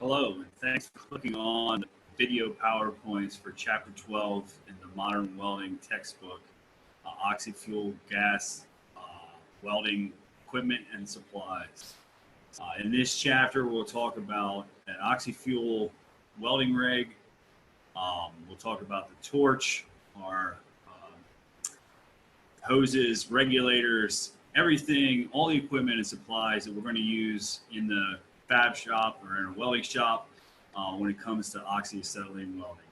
Hello, and thanks for clicking on the video PowerPoints for Chapter 12 in the Modern Welding textbook, Oxy-Fuel Gas Welding Equipment and Supplies. In this chapter, we'll talk about an oxy-fuel welding rig. We'll talk about the torch, our hoses, regulators, everything, all the equipment and supplies that we're going to use in the fab shop or in a welding shop when it comes to oxyacetylene welding.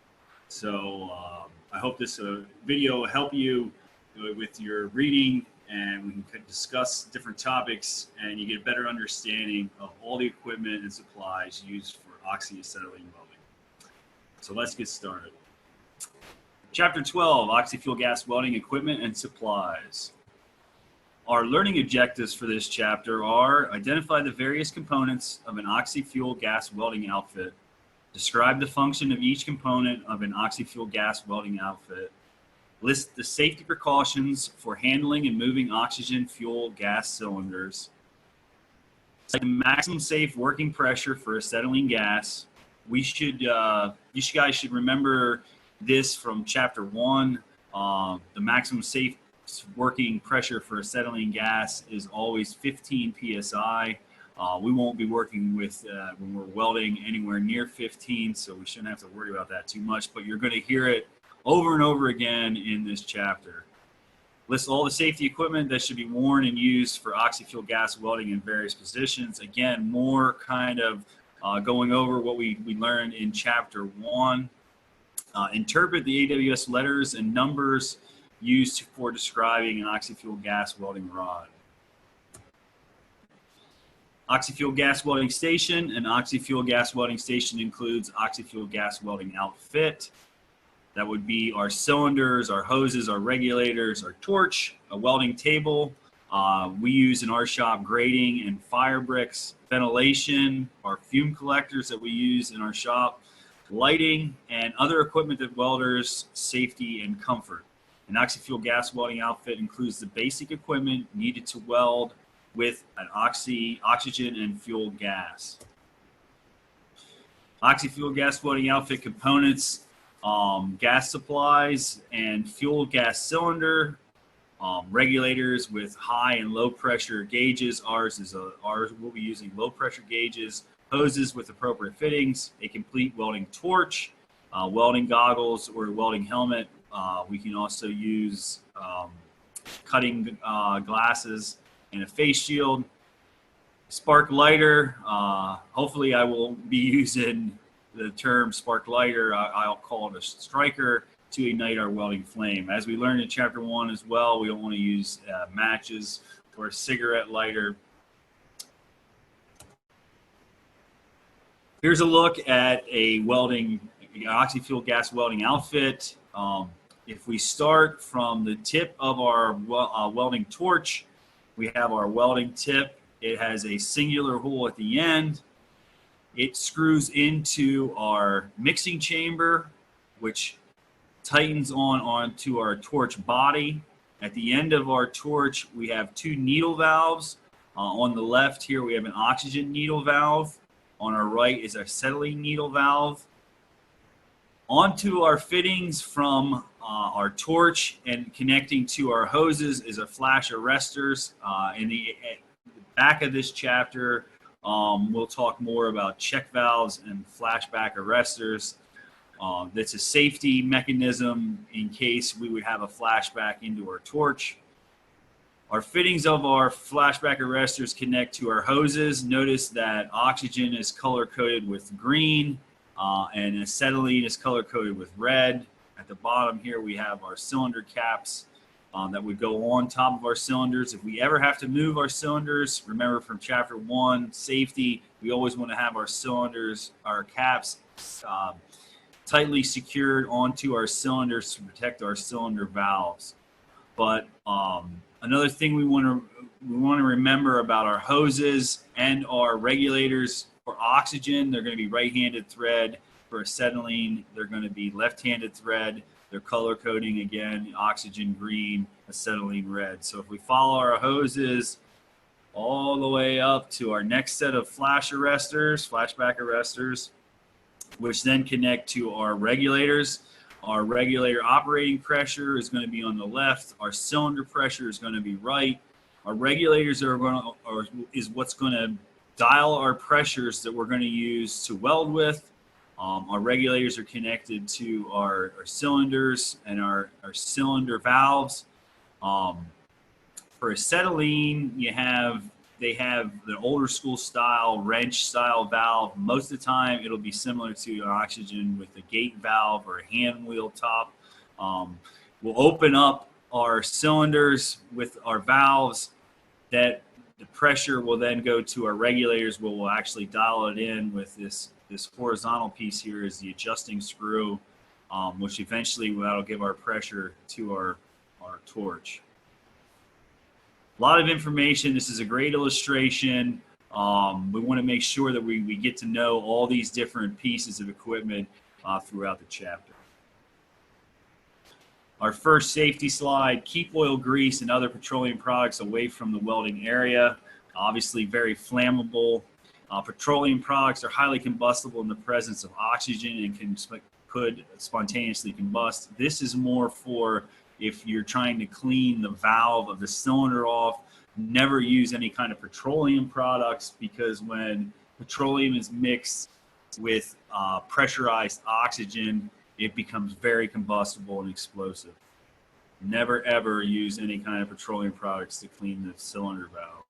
So I hope this video will help you with your reading, and we can discuss different topics and you get a better understanding of all the equipment and supplies used for oxyacetylene welding. So let's get started. Chapter 12, Oxy-Fuel Gas Welding Equipment and Supplies. Our learning objectives for this chapter are: identify the various components of an oxy-fuel gas welding outfit, describe the function of each component of an oxy-fuel gas welding outfit, list the safety precautions for handling and moving oxygen fuel gas cylinders, set the maximum safe working pressure for acetylene gas. You guys should remember this from chapter 1. The maximum safe working pressure for acetylene gas is always 15 psi. We won't be working with when we're welding anywhere near 15, so we shouldn't have to worry about that too much, but you're going to hear it over and over again in this chapter. List all the safety equipment that should be worn and used for oxy-fuel gas welding in various positions. Again, more kind of going over what we learned in chapter 1. Interpret the AWS letters and numbers used for describing an oxy-fuel gas welding rod. Oxy-fuel gas welding station. An oxy-fuel gas welding station includes oxy-fuel gas welding outfit. That would be our cylinders, our hoses, our regulators, our torch, a welding table. We use in our shop grating and fire bricks, ventilation, our fume collectors that we use in our shop, lighting, and other equipment that welders, safety, and comfort. An oxy-fuel gas welding outfit includes the basic equipment needed to weld with an oxygen and fuel gas. Oxy-fuel gas welding outfit components: gas supplies and fuel gas cylinder, regulators with high and low pressure gauges. Ours we'll be using low pressure gauges, hoses with appropriate fittings, a complete welding torch, welding goggles or welding helmet. We can also use cutting glasses and a face shield, spark lighter. Hopefully I will be using the term spark lighter. I'll call it a striker to ignite our welding flame. As we learned in chapter 1 as well, we don't want to use matches or a cigarette lighter. Here's a look at a oxy-fuel gas welding outfit. If we start from the tip of our welding torch, we have our welding tip. It has a singular hole at the end. It screws into our mixing chamber, which tightens onto our torch body. At the end of our torch, we have 2 needle valves. On the left here, we have an oxygen needle valve. On our right is our acetylene needle valve. Onto our fittings from our torch and connecting to our hoses is a flash arresters. In the back of this chapter, we'll talk more about check valves and flashback arresters. That's a safety mechanism in case we would have a flashback into our torch. Our fittings of our flashback arresters connect to our hoses. Notice that oxygen is color-coded with green and acetylene is color-coded with red. At the bottom here, we have our cylinder caps that would go on top of our cylinders. If we ever have to move our cylinders, remember from chapter 1, safety, we always want to have our cylinders, our caps tightly secured onto our cylinders to protect our cylinder valves. But another thing we want to remember about our hoses and our regulators: for oxygen, they're going to be right-handed thread. For acetylene, they're going to be left-handed thread. They're color coding again: oxygen green, acetylene red. So if we follow our hoses, all the way up to our next set of flashback arresters, which then connect to our regulators. Our regulator operating pressure is going to be on the left. Our cylinder pressure is going to be right. Our regulators is what's going to dial our pressures that we're going to use to weld with. Our regulators are connected to our cylinders and our cylinder valves. For acetylene, they have the older school style wrench style valve. Most of the time, it'll be similar to oxygen with a gate valve or a hand wheel top. We'll open up our cylinders with our valves. That the pressure will then go to our regulators, where we'll actually dial it in with this horizontal piece here is the adjusting screw, which eventually that'll give our pressure to our torch. A lot of information. This is a great illustration. We want to make sure that we get to know all these different pieces of equipment throughout the chapter. Our first safety slide: keep oil, grease, and other petroleum products away from the welding area. Obviously very flammable. Petroleum products are highly combustible in the presence of oxygen and could spontaneously combust. This is more for if you're trying to clean the valve of the cylinder off. Never use any kind of petroleum products, because when petroleum is mixed with pressurized oxygen, it becomes very combustible and explosive. Never ever use any kind of petroleum products to clean the cylinder valve.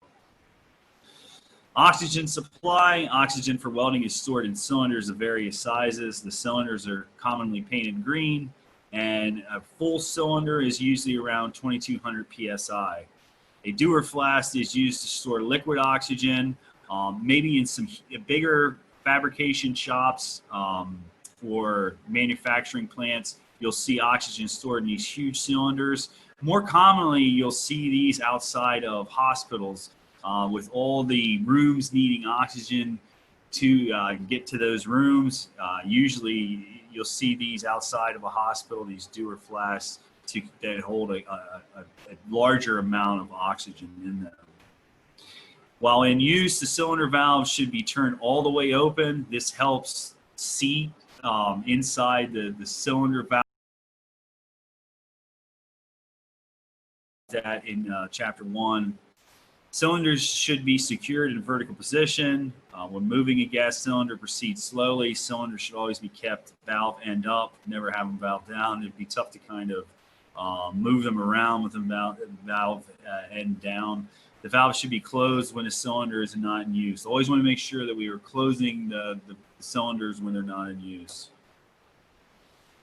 Oxygen supply. Oxygen for welding is stored in cylinders of various sizes. The cylinders are commonly painted green, and a full cylinder is usually around 2200 psi. A Dewar flask is used to store liquid oxygen. Maybe in some bigger fabrication shops for manufacturing plants, you'll see oxygen stored in these huge cylinders. More commonly, you'll see these outside of hospitals with all the rooms needing oxygen to get to those rooms. Usually you'll see these outside of a hospital, these Dewar flasks that hold a larger amount of oxygen in them. While in use, the cylinder valve should be turned all the way open. This helps seat inside the cylinder valve. That in chapter 1. Cylinders should be secured in a vertical position. When moving a gas cylinder, proceed slowly. Cylinders should always be kept valve end up. Never have them valve down. It'd be tough to kind of move them around with the valve end down. The valve should be closed when the cylinder is not in use. Always want to make sure that we are closing the cylinders when they're not in use.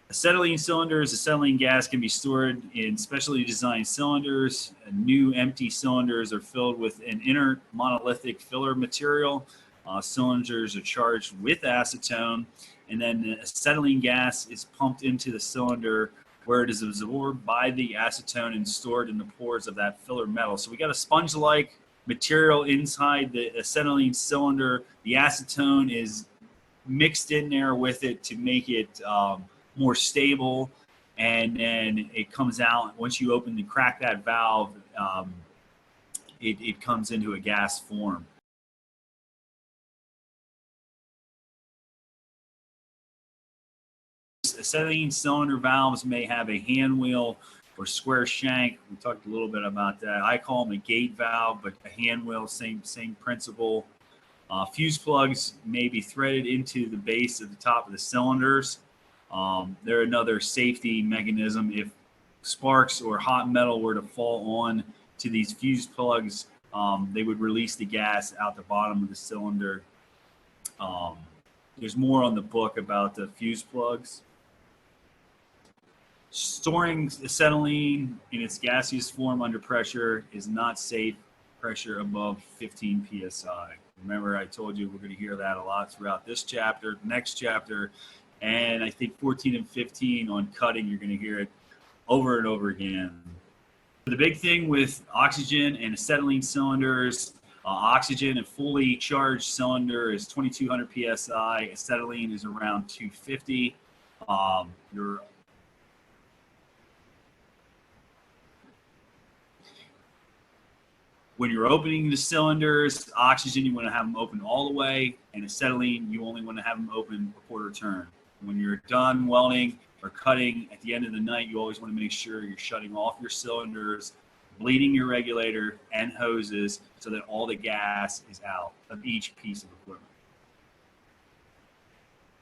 Acetylene cylinders. Acetylene gas can be stored in specially designed cylinders. New empty cylinders are filled with an inert monolithic filler material. Cylinders are charged with acetone, and then the acetylene gas is pumped into the cylinder, where it is absorbed by the acetone and stored in the pores of that filler metal. So we got a sponge-like material inside the acetylene cylinder. The acetone is mixed in there with it to make it more stable, and then it comes out. Once you crack that valve, it comes into a gas form. Acetylene cylinder valves may have a hand wheel or square shank. We talked a little bit about that. I call them a gate valve, but a hand wheel, same principle. Fuse plugs may be threaded into the base at the top of the cylinders. They're another safety mechanism. If sparks or hot metal were to fall on to these fuse plugs, they would release the gas out the bottom of the cylinder. There's more on the book about the fuse plugs. Storing acetylene in its gaseous form under pressure is not safe. Pressure above 15 psi. Remember, I told you we're going to hear that a lot throughout this chapter, next chapter, and I think 14 and 15 on cutting, you're going to hear it over and over again. The big thing with oxygen and acetylene cylinders, oxygen, a fully charged cylinder is 2200 psi. Acetylene is around 250. When you're opening the cylinders, oxygen, you want to have them open all the way, and acetylene, you only want to have them open a quarter turn. When you're done welding or cutting at the end of the night, you always want to make sure you're shutting off your cylinders, bleeding your regulator and hoses so that all the gas is out of each piece of equipment.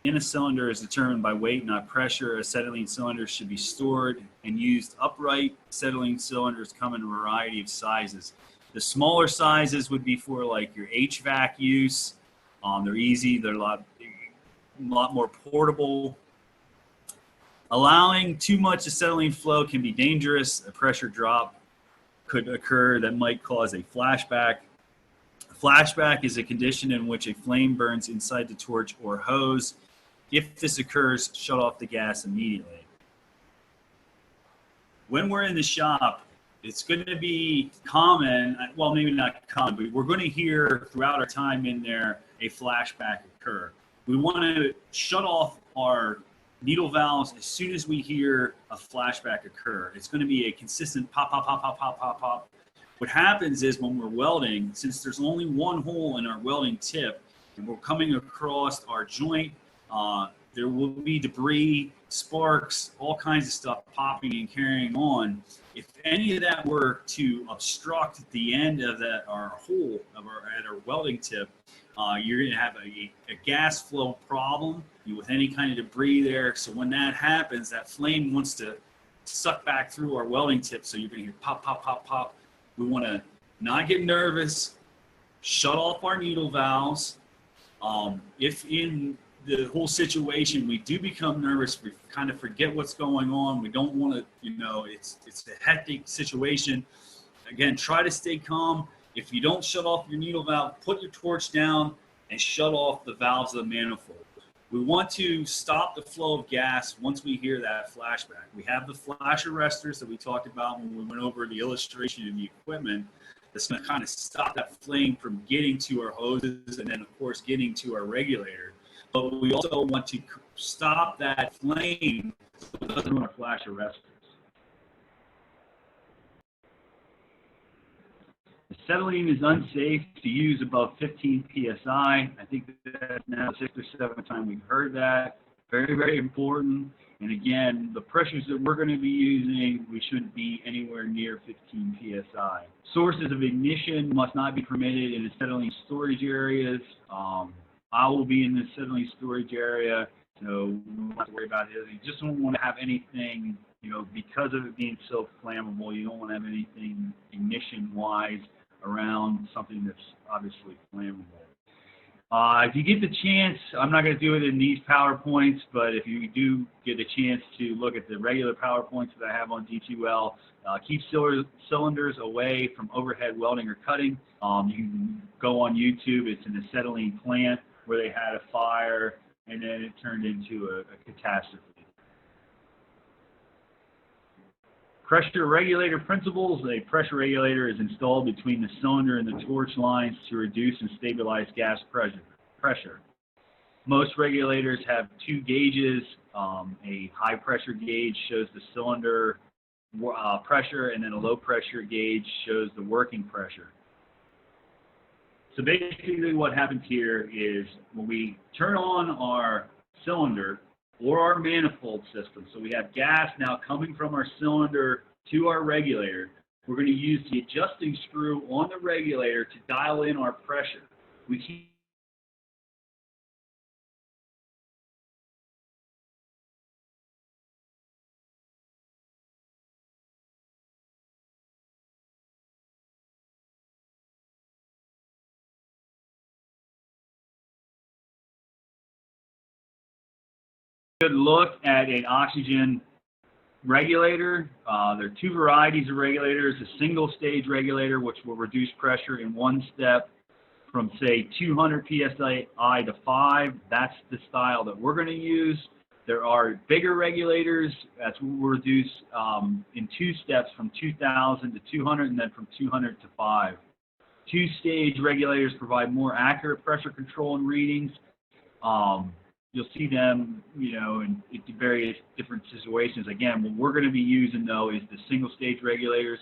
In a cylinder is determined by weight, not pressure. Acetylene cylinders should be stored and used upright. Acetylene cylinders come in a variety of sizes. The smaller sizes would be for like your HVAC use. They're easy. They're a lot more portable. Allowing too much acetylene flow can be dangerous. A pressure drop could occur that might cause a flashback. A flashback is a condition in which a flame burns inside the torch or hose. If this occurs, shut off the gas immediately. When we're in the shop, it's going to be common, well, maybe not common, but we're going to hear throughout our time in there a flashback occur. We want to shut off our needle valves as soon as we hear a flashback occur. It's going to be a consistent pop, pop, pop, pop, pop, pop, pop. What happens is when we're welding, since there's only one hole in our welding tip, and we're coming across our joint, there will be debris, sparks, all kinds of stuff popping and carrying on. If any of that were to obstruct the end of our hole at our welding tip, you're going to have a gas flow problem with any kind of debris there. So when that happens, that flame wants to suck back through our welding tip. So you're going to hear pop, pop, pop, pop. We want to not get nervous, shut off our needle valves. If in the whole situation we do become nervous, we kind of forget what's going on, we don't want to, it's a hectic situation. Again, try to stay calm. If you don't shut off your needle valve, put your torch down and shut off the valves of the manifold. We want to stop the flow of gas once we hear that flashback. We have the flash arresters that we talked about when we went over the illustration of the equipment. That's going to kind of stop that flame from getting to our hoses and then, of course, getting to our regulator. But we also want to stop that flame so it doesn't ruin our flash arresters. Acetylene is unsafe to use above 15 psi. I think that's now the 6th or 7th time we've heard that. Very, very important. And again, the pressures that we're going to be using, we shouldn't be anywhere near 15 psi. Sources of ignition must not be permitted in acetylene storage areas. I will be in the acetylene storage area, so we don't have to worry about it. You just don't want to have anything, because of it being so flammable, you don't want to have anything ignition-wise around something that's obviously flammable. If you get the chance, I'm not going to do it in these PowerPoints, but if you do get a chance to look at the regular PowerPoints that I have on D2L, keep cylinders away from overhead welding or cutting. You can go on YouTube. It's an acetylene plant where they had a fire and then it turned into a catastrophe. Pressure regulator principles. A pressure regulator is installed between the cylinder and the torch lines to reduce and stabilize gas pressure. Most regulators have two gauges. A high pressure gauge shows the cylinder pressure, and then a low pressure gauge shows the working pressure. So basically what happens here is when we turn on our cylinder or our manifold system, so we have gas now coming from our cylinder to our regulator, we're going to use the adjusting screw on the regulator to dial in our pressure. We keep a good look at an oxygen regulator. There are two varieties of regulators. A single stage regulator, which will reduce pressure in one step from, say, 200 psi to 5. That's the style that we're going to use. There are bigger regulators that will reduce in 2 steps from 2,000 to 200 and then from 200 to 5. Two-stage regulators provide more accurate pressure control and readings. You'll see them, in various different situations. Again, what we're going to be using, though, is the single-stage regulators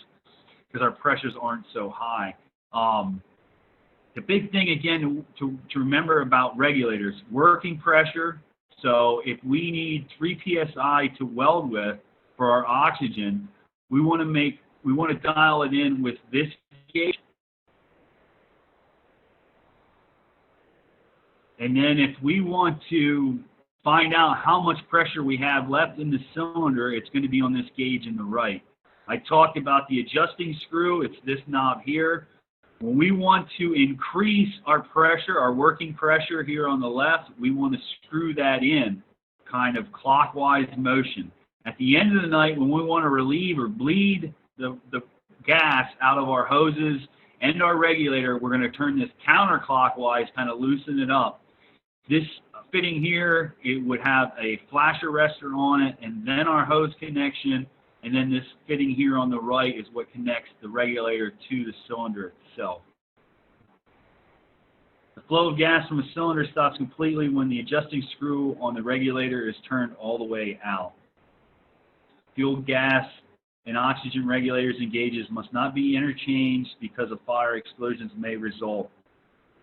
because our pressures aren't so high. The big thing, again, to remember about regulators, working pressure. So if we need 3 psi to weld with for our oxygen, we want to dial it in with this gauge. And then if we want to find out how much pressure we have left in the cylinder, it's going to be on this gauge in the right. I talked about the adjusting screw. It's this knob here. When we want to increase our pressure, our working pressure here on the left, we want to screw that in, kind of clockwise motion. At the end of the night, when we want to relieve or bleed the gas out of our hoses and our regulator, we're going to turn this counterclockwise, kind of loosen it up. This fitting here, it would have a flash arrestor on it, and then our hose connection, and then this fitting here on the right is what connects the regulator to the cylinder itself. The flow of gas from a cylinder stops completely when the adjusting screw on the regulator is turned all the way out. Fuel, gas, and oxygen regulators and gauges must not be interchanged because of fire explosions may result.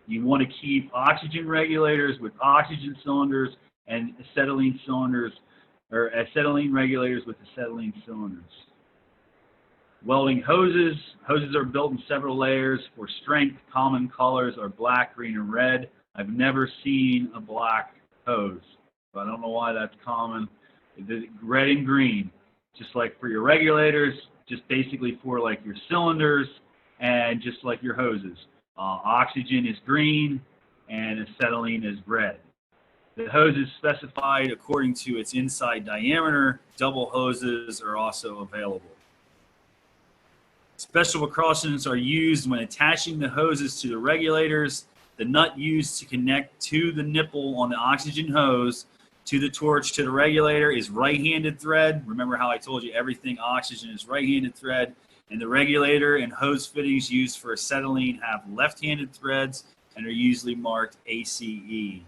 You want to keep oxygen regulators with oxygen cylinders and acetylene cylinders, or acetylene regulators with acetylene cylinders. Welding hoses. Hoses are built in several layers. For strength, common colors are black, green, and red. I've never seen a black hose, but I don't know why that's common. Red and green, just like for your regulators, just basically for like your cylinders, and just like your hoses. Oxygen is green, and acetylene is red. The hose is specified according to its inside diameter. Double hoses are also available. Special precautions are used when attaching the hoses to the regulators. The nut used to connect to the nipple on the oxygen hose to the torch to the regulator is right-handed thread. Remember how I told you everything oxygen is right-handed thread. And the regulator and hose fittings used for acetylene have left-handed threads and are usually marked ACE.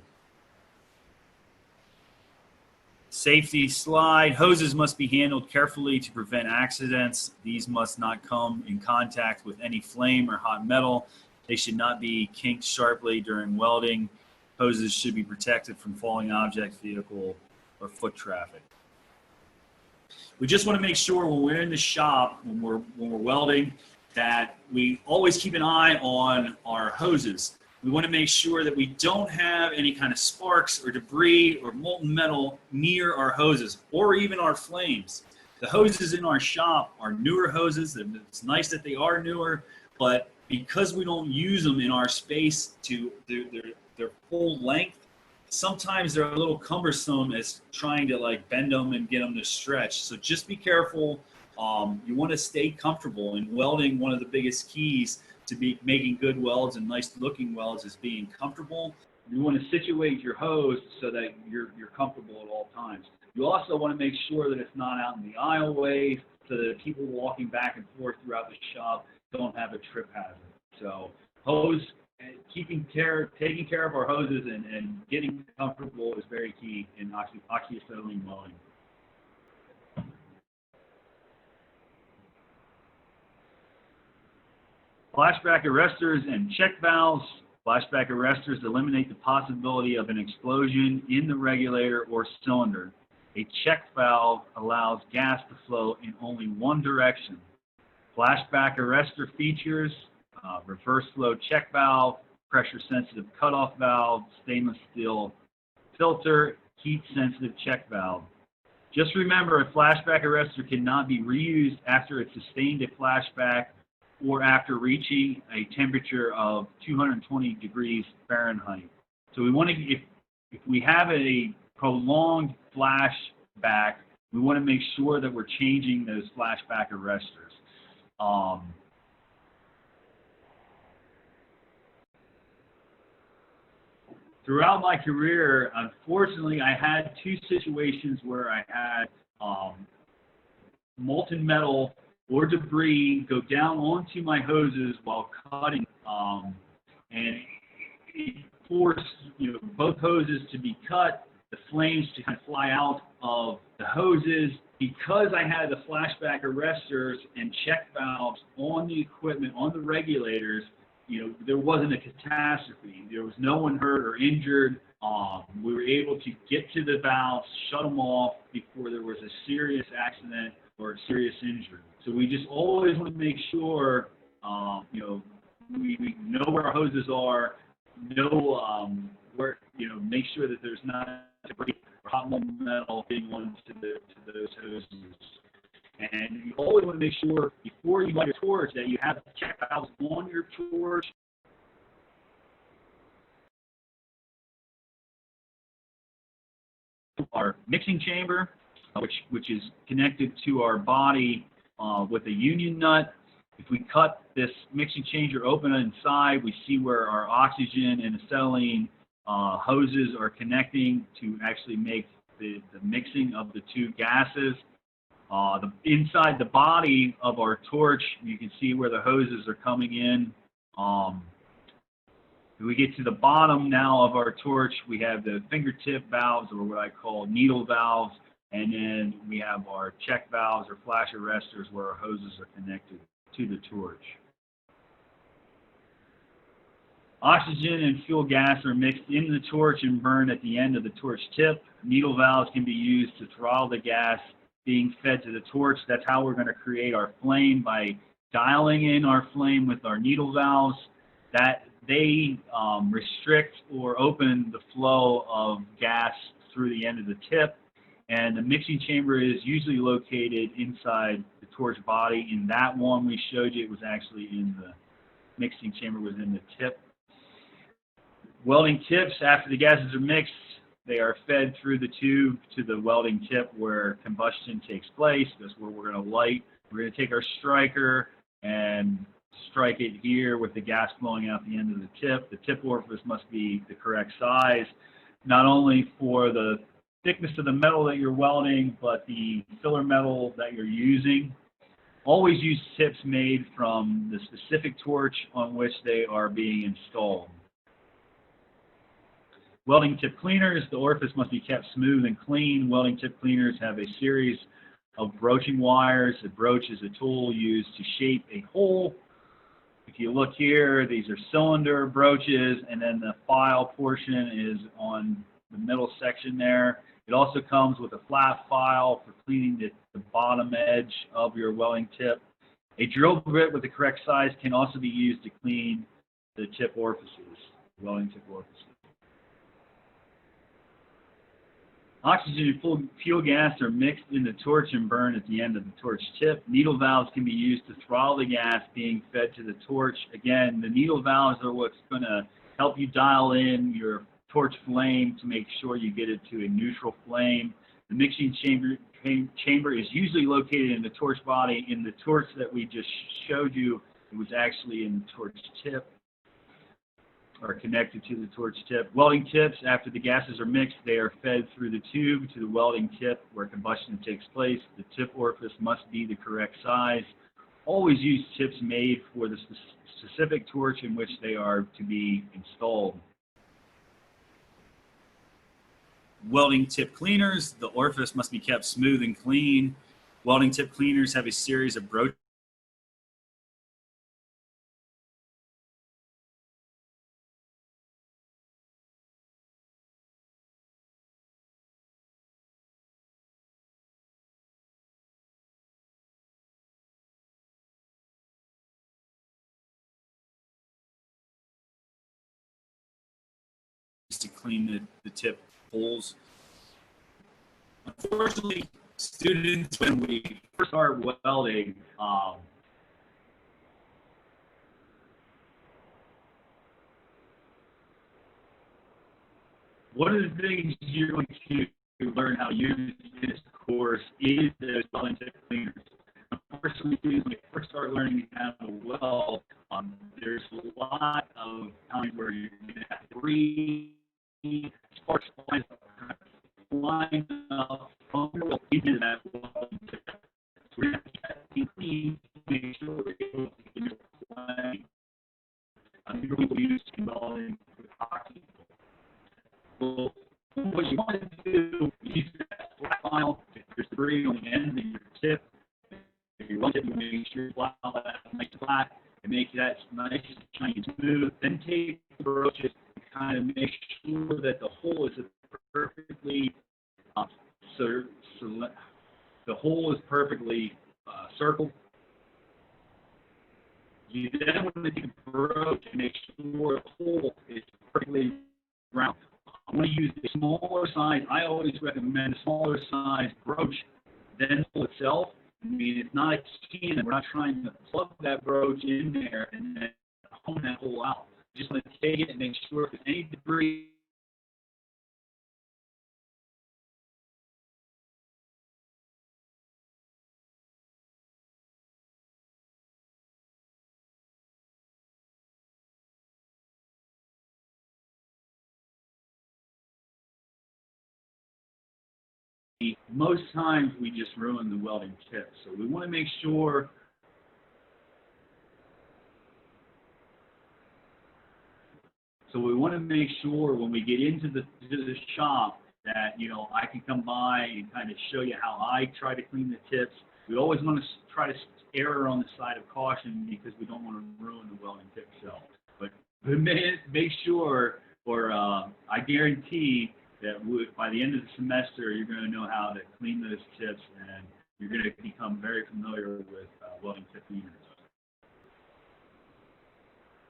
Safety slide. Hoses must be handled carefully to prevent accidents. These must not come in contact with any flame or hot metal. They should not be kinked sharply during welding. Hoses should be protected from falling objects, vehicle, or foot traffic. We just want to make sure when we're in the shop, when we're welding, that we always keep an eye on our hoses. We want to make sure that we don't have any kind of sparks or debris or molten metal near our hoses or even our flames. The hoses in our shop are newer hoses. It's nice that they are newer, but because we don't use them in our space to their full length, sometimes they're a little cumbersome as trying to like bend them and get them to stretch. So just be careful. You want to stay comfortable. In welding, one of the biggest keys to be making good welds and nice looking welds is being comfortable. You want to situate your hose so that you're comfortable at all times. You also want to make sure that it's not out in the aisleways so that people walking back and forth throughout the shop don't have a trip hazard. So hose, taking care of our hoses and getting comfortable is very key in oxyacetylene welding. Flashback arresters and check valves. Flashback arresters eliminate the possibility of an explosion in the regulator or cylinder. A check valve allows gas to flow in only one direction. Flashback arrestor features reverse flow check valve, pressure sensitive cutoff valve, stainless steel filter, heat sensitive check valve. Just remember, a flashback arrestor cannot be reused after it sustained a flashback or after reaching a temperature of 220 degrees Fahrenheit. So we want to, if we have a prolonged flashback, we want to make sure that we're changing those flashback arrestors. Throughout my career, unfortunately, I had two situations where I had molten metal or debris go down onto my hoses while cutting, and it forced both hoses to be cut, the flames to kind of fly out of the hoses. Because I had the flashback arresters and check valves on the equipment, on the regulators, there wasn't a catastrophe. There was no one hurt or injured. We were able to get to the valves, shut them off before there was a serious accident or a serious injury. So we just always want to make sure, we know where our hoses are, make sure that there's not debris or hot metal being onto those hoses. And you always want to make sure before you light your torch that you have the check valves on your torch. Our mixing chamber, which is connected to our body with a union nut. If we cut this mixing chamber open inside, we see where our oxygen and acetylene hoses are connecting to actually make the mixing of the two gases. Inside the body of our torch, you can see where the hoses are coming in. When we get to the bottom now of our torch, we have the fingertip valves, or what I call needle valves, and then we have our check valves or flash arresters where our hoses are connected to the torch. Oxygen and fuel gas are mixed in the torch and burned at the end of the torch tip. Needle valves can be used to throttle the gas being fed to the torch. That's how we're going to create our flame, by dialing in our flame with our needle valves. That they restrict or open the flow of gas through the end of the tip. And the mixing chamber is usually located inside the torch body. In that one we showed you, it was actually in the mixing chamber, was in the tip. Welding tips, after the gases are mixed, they are fed through the tube to the welding tip where combustion takes place. That's where we're going to light. We're going to take our striker and strike it here with the gas flowing out the end of the tip. The tip orifice must be the correct size, not only for the thickness of the metal that you're welding, but the filler metal that you're using. Always use tips made from the specific torch on which they are being installed. Welding tip cleaners, the orifice must be kept smooth and clean. Welding tip cleaners have a series of broaching wires. A broach is a tool used to shape a hole. If you look here, these are cylinder broaches, and then the file portion is on the middle section there. It also comes with a flat file for cleaning the bottom edge of your welding tip. A drill bit with the correct size can also be used to clean the tip orifices, welding tip orifices. Oxygen and fuel gas are mixed in the torch and burned at the end of the torch tip. Needle valves can be used to throttle the gas being fed to the torch. Again, the needle valves are what's going to help you dial in your torch flame to make sure you get it to a neutral flame. The mixing chamber is usually located in the torch body. In the torch that we just showed you, it was actually in the torch tip, or connected to the torch tip. Welding tips, after the gases are mixed, they are fed through the tube to the welding tip where combustion takes place. The tip orifice must be the correct size. Always use tips made for the specific torch in which they are to be installed. Welding tip cleaners, the orifice must be kept smooth and clean. Welding tip cleaners have a series of broach to clean the tip holes. Unfortunately, students, when we first start welding, one of the things you're going to learn how to use in this course is those welding tip cleaners. Unfortunately, students, when they first start learning how to weld, there's a lot of times where you're going to have three sparks line up into that welding tip. So we're going to have to clean to make sure we're able to get your flame. People use welding with hockey. Well, what you want to do is use that flat file. If there's debris on the end of your tip, if you want to make sure your flat file is nice and flat, and make that nice shiny smooth. Then take the broaches and kind of make sure that the hole is perfectly the hole is perfectly circled. You then want to take a broach and make sure the hole is perfectly round. I want to use a smaller size. I always recommend a smaller size broach than the hole itself. I mean, it's not a cannon. We're not trying to plug that broach in there and then hone that hole out. Just want to take it and make sure if there's any debris most times we just ruin the welding tip. So we want to make sure when we get into the shop that, you know, I can come by and kind of show you how I try to clean the tips. We always want to try to err on the side of caution because we don't want to ruin the welding tip shell. But make sure, or I guarantee that by the end of the semester, you're going to know how to clean those tips, and you're going to become very familiar with welding tip cleaners.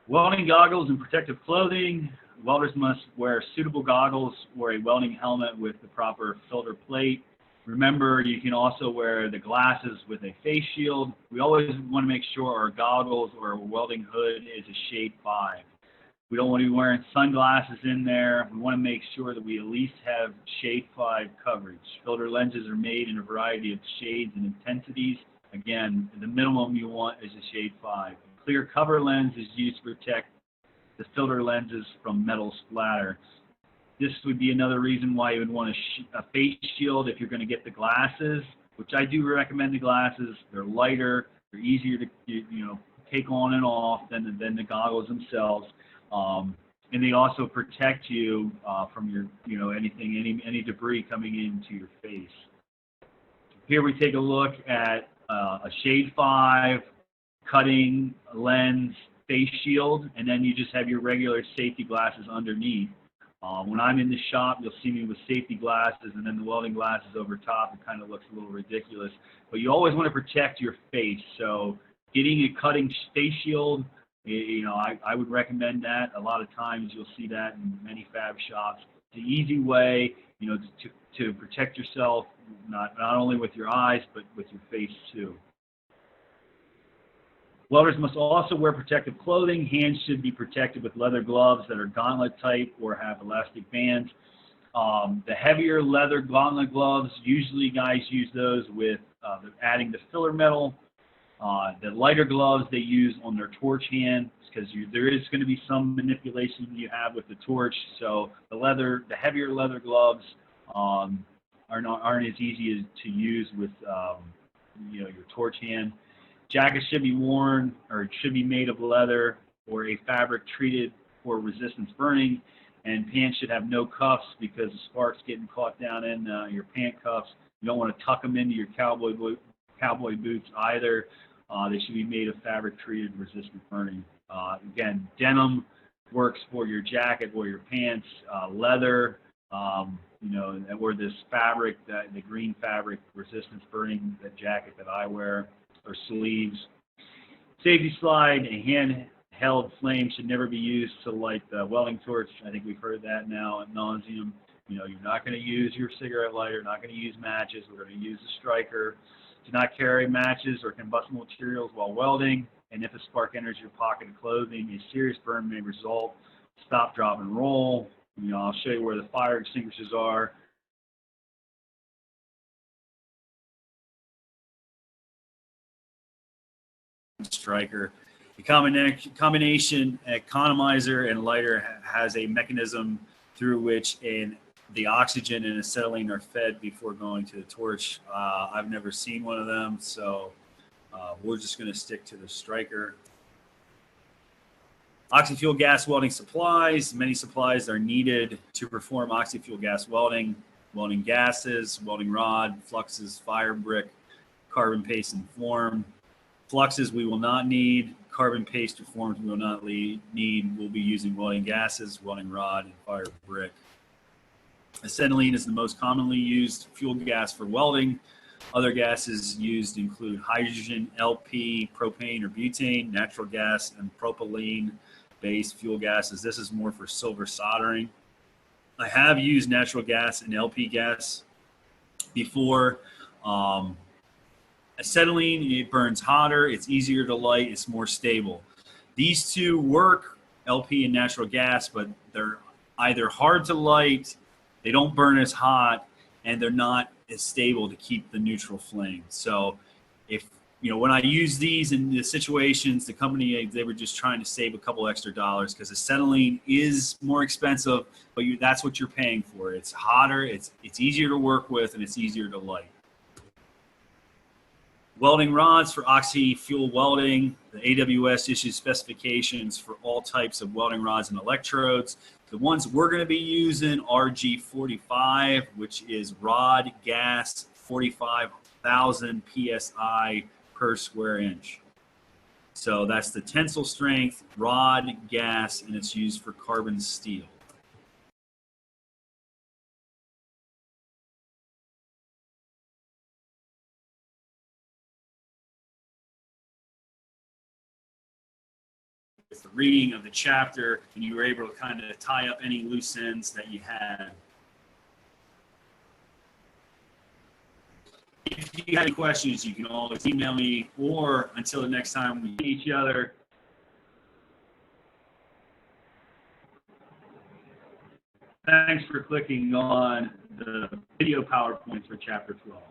Welding goggles and protective clothing. Welders must wear suitable goggles or a welding helmet with the proper filter plate. Remember, you can also wear the glasses with a face shield. We always want to make sure our goggles or welding hood is a shade 5. We don't want to be wearing sunglasses in there. We want to make sure that we at least have shade 5 coverage. Filter lenses are made in a variety of shades and intensities. Again, the minimum you want is a shade 5. A clear cover lens is used to protect the filter lenses from metal splatter. This would be another reason why you would want a face shield if you're going to get the glasses, which I do recommend the glasses. They're lighter, they're easier to take on and off than the goggles themselves. And they also protect you from your, any debris coming into your face. Here we take a look at a shade 5 cutting lens face shield, and then you just have your regular safety glasses underneath. When I'm in the shop, you'll see me with safety glasses and then the welding glasses over top. It kind of looks a little ridiculous, but you always want to protect your face. So getting a cutting face shield, I would recommend that. A lot of times you'll see that in many fab shops. It's an easy way, to protect yourself, not only with your eyes, but with your face too. Welders must also wear protective clothing. Hands should be protected with leather gloves that are gauntlet type or have elastic bands. The heavier leather gauntlet gloves, usually guys use those with adding the filler metal. The lighter gloves they use on their torch hand because there is going to be some manipulation you have with the torch. So the heavier leather gloves aren't as easy to use with your torch hand. Jackets should be worn or should be made of leather or a fabric treated for resistance burning, and pants should have no cuffs because the sparks getting caught down in your pant cuffs. You don't want to tuck them into your cowboy boots either. They should be made of fabric treated resistant burning. Again, denim works for your jacket or your pants. Leather, or this fabric, the green fabric resistance burning, that jacket that I wear, or sleeves. Safety slide, a handheld flame should never be used to light the welding torch. I think we've heard that now ad nauseum. You're not going to use your cigarette lighter, not going to use matches. We're going to use a striker. Do not carry matches or combustible materials while welding. And if a spark enters your pocket of clothing, a serious burn may result. Stop, drop, and roll. I'll show you where the fire extinguishers are. Striker. The combination economizer and lighter has a mechanism through which the oxygen and acetylene are fed before going to the torch. I've never seen one of them, so we're just going to stick to the striker. Oxy-fuel gas welding supplies. Many supplies are needed to perform oxy-fuel gas welding. Welding gases, welding rod, fluxes, fire brick, carbon paste, and form. Fluxes we will not need. carbon paste or forms we will not need. We'll be using welding gases, welding rod, and fire brick. Acetylene is the most commonly used fuel gas for welding. Other gases used include hydrogen, LP, propane or butane, natural gas, and propylene-based fuel gases. This is more for silver soldering. I have used natural gas and LP gas before. Acetylene, it burns hotter, it's easier to light, it's more stable. These two work, LP and natural gas, but they're either hard to light, they don't burn as hot, and they're not as stable to keep the neutral flame. So if, when I use these in the situations, the company, they were just trying to save a couple extra dollars because acetylene is more expensive, but that's what you're paying for. It's hotter, it's easier to work with, and it's easier to light. Welding rods for oxy-fuel welding. The AWS issues specifications for all types of welding rods and electrodes. The ones we're going to be using are G45, which is rod gas 45,000 PSI per square inch. So that's the tensile strength, rod gas, and it's used for carbon steel. With the reading of the chapter, and you were able to kind of tie up any loose ends that you had. If you have any questions, you can always email me, or until the next time we see each other. Thanks for clicking on the video PowerPoint for Chapter 12.